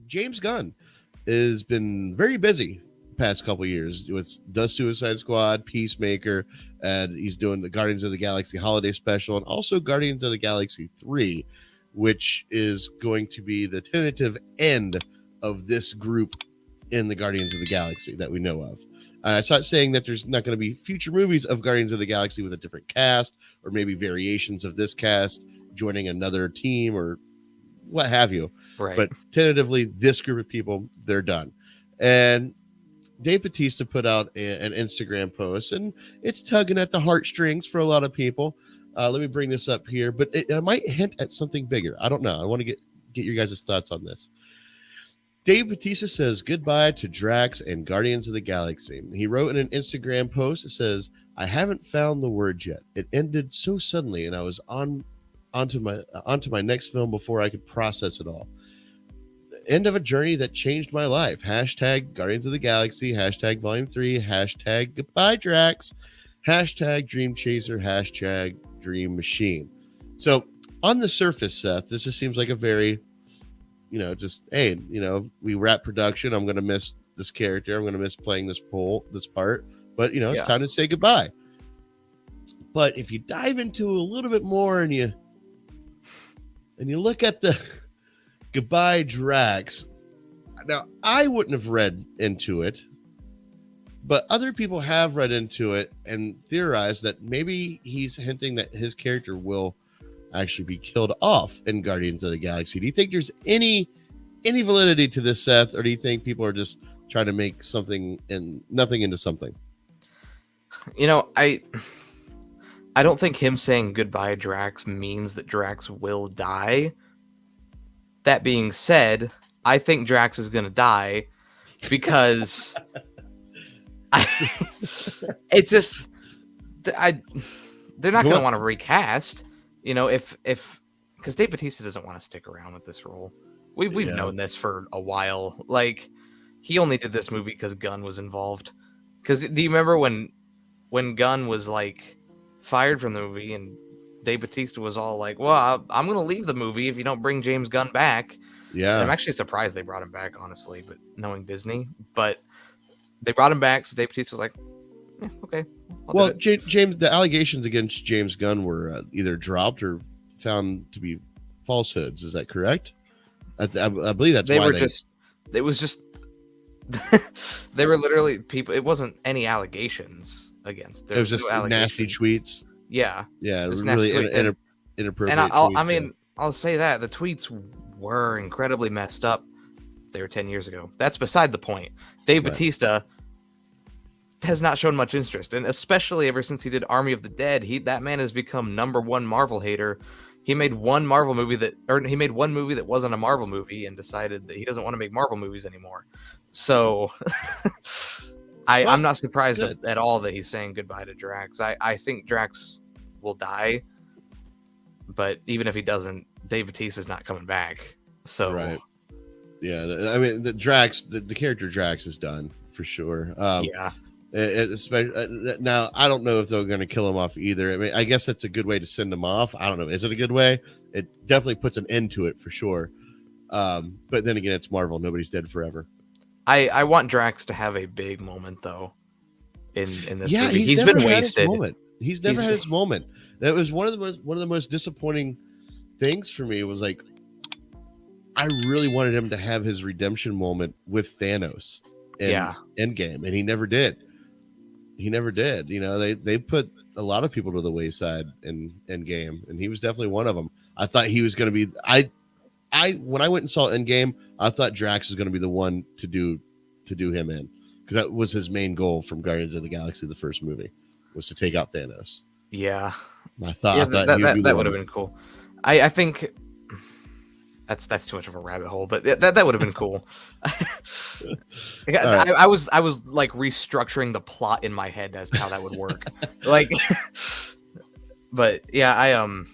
James Gunn has been very busy the past couple years with the Suicide Squad, Peacemaker, and he's doing the Guardians of the Galaxy holiday special and also Guardians of the Galaxy 3, which is going to be the tentative end of this group in the Guardians of the Galaxy that we know of. It's not saying that there's not going to be future movies of Guardians of the Galaxy with a different cast or maybe variations of this cast joining another team or what have you. Right. But tentatively, this group of people, they're done. And Dave Bautista put out an Instagram post, and it's tugging at the heartstrings for a lot of people. Let me bring this up here, but it might hint at something bigger. I don't know. I want to get your guys' thoughts on this. Dave Bautista says goodbye to Drax and Guardians of the Galaxy. He wrote in an Instagram post, it says, I haven't found the words yet. It ended so suddenly, and I was onto my next film before I could process it all. The end of a journey that changed my life. Hashtag Guardians of the Galaxy. Hashtag Volume 3. Hashtag Goodbye Drax. Hashtag Dream Chaser. Hashtag Dream Machine. So on the surface, Seth, this just seems like a very, just, hey, we wrap production. I'm going to miss this character. I'm going to miss playing this part. But, it's time to say goodbye. But if you dive into a little bit more and you look at the Goodbye Drax, now I wouldn't have read into it, but other people have read into it and theorized that maybe he's hinting that his character will actually be killed off in Guardians of the Galaxy. Do you think there's any validity to this, Seth, or do you think people are just trying to make something and nothing into something? I don't think him saying goodbye Drax means that Drax will die. That being said, I think Drax is going to die because it's just they're not going to want to recast, if because Dave Bautista doesn't want to stick around with this role. We've known this for a while. Like, he only did this movie because Gunn was involved. Because do you remember when Gunn was like fired from the movie and Dave Bautista was all like, well, I'm going to leave the movie if you don't bring James Gunn back. Yeah. And I'm actually surprised they brought him back, honestly, but knowing Disney. But they brought him back, so Dave Bautista was like, okay. Well, James, the allegations against James Gunn were either dropped or found to be falsehoods. Is that correct? I believe that's why it was just they were literally people. It wasn't any allegations against. It was just nasty tweets. Yeah, it was really inappropriate. And I'll say that the tweets were incredibly messed up. They were 10 years ago. That's beside the point. Dave Bautista has not shown much interest, and especially ever since he did Army of the Dead, that man has become #1 Marvel hater. He made one movie that wasn't a Marvel movie and decided that he doesn't want to make Marvel movies anymore. So I'm not surprised at all that he's saying goodbye to Drax. I think Drax will die, but even if he doesn't, Dave Bautista's not coming back. So right. Yeah, I mean, the character Drax is done for sure. Especially now, I don't know if they're going to kill him off either. I mean, I guess that's a good way to send him off. I don't know. Is it a good way? It definitely puts an end to it for sure. But then again, it's Marvel. Nobody's dead forever. I want Drax to have a big moment though. In this movie, he's been wasted. He's never had his moment. That was one of the most disappointing things for me. Was like, I really wanted him to have his redemption moment with Thanos in Endgame, and he never did. They put a lot of people to the wayside in Endgame, and he was definitely one of them. I thought he was going to be. When I went and saw Endgame, I thought Drax was going to be the one to do him in, because that was his main goal from Guardians of the Galaxy, the first movie, was to take out Thanos. Yeah, I thought that would have been cool. I think that's too much of a rabbit hole, but that would have been cool. I was like restructuring the plot in my head as to how that would work. But yeah, I don't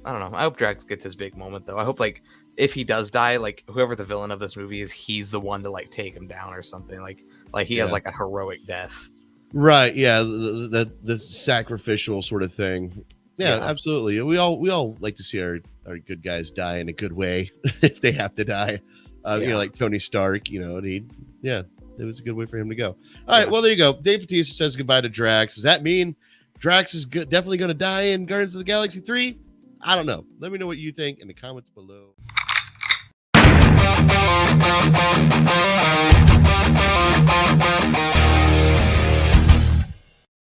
know. I hope Drax gets his big moment though. I hope like if he does die, like whoever the villain of this movie is, he's the one to like take him down or something. Like he has like a heroic death. Right. Yeah. The sacrificial sort of thing. Yeah, absolutely. We all like to see our good guys die in a good way if they have to die. Like Tony Stark, and it was a good way for him to go. All right, well, there you go. Dave Bautista says goodbye to Drax. Does that mean Drax is definitely going to die in Guardians of the Galaxy 3? I don't know. Let me know what you think in the comments below.